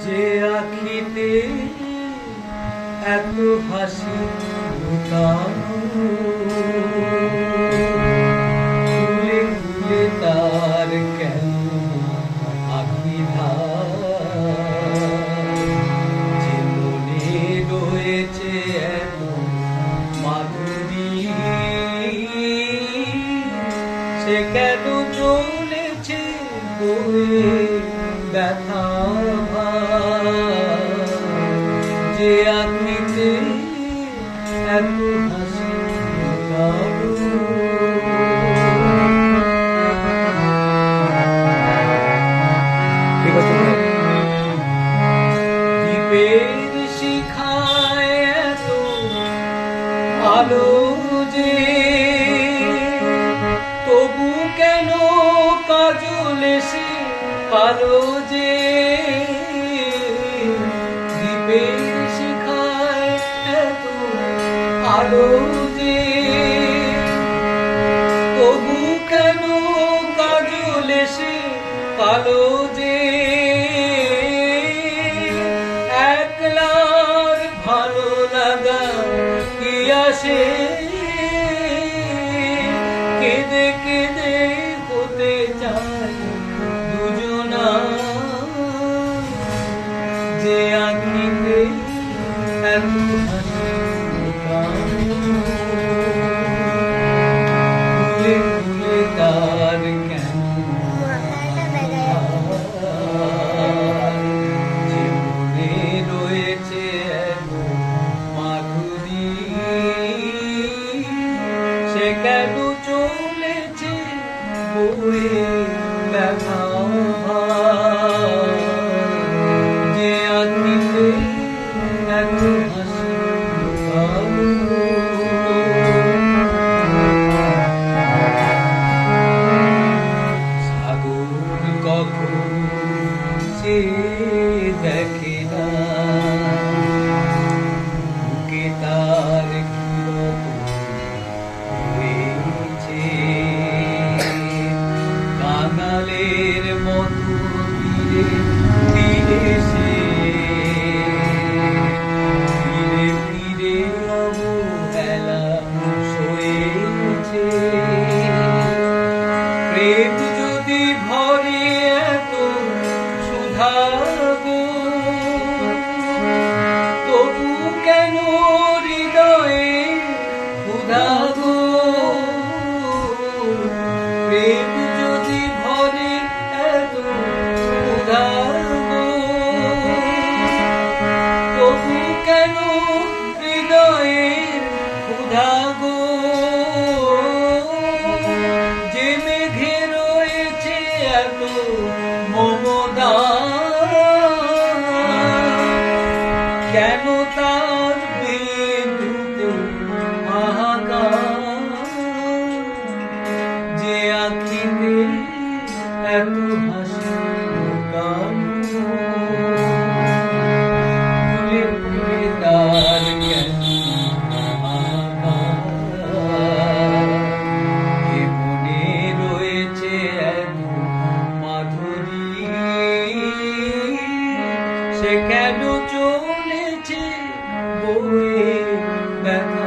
যে আখিতে এত হাসি ফুলে ফুলে তার কেন আখি যে মনে রয়েছে এত মাধুরী সে কেন চলেছে বয়ে ব্যথা যে আখিতে এত হাসি দ্বীপের শিখায় এত আলো যে তবু কেন কাজল এসে কালো যে দ্বীপের শিখায় এত আলো যে তবু কেন কাজল এসে কালো যে একলার ভালো লাগা কি আসে কেঁদে কেঁদে হতে চায় দুজনা যে আখিতে এত হাসি ফুলে ফুলে তার কেন যে মনে রয়েছে এত মাধুরী সে কেন চলেছে বয়ে ব্যথা যে আখিতে এত হাসি সাগর কখন সে দেখে না বুকে তার হয়েছে কাঙালের মতো ধীরে ধীরে সে ধীরে ধীরে অবহেলা সয়েছে প্রেম যদি ভরে এত সুধা গো তবু কেন হৃদয়ে ক্ষুধা গো প্রেম যদি ভরে এত ক্ষুধা গো তবু কেন হৃদয়ে ক্ষুধা গো যে মেঘে রয়েছে এত মমতা কেন তার বিন্দুতে হাহাকার যে আখিতে এত হাসি ফুলে ফুলে তার কেন হাহাকার যে মনে রয়েছে এত মাধুরী সে কেন চলেছে বয়ে ব্যথা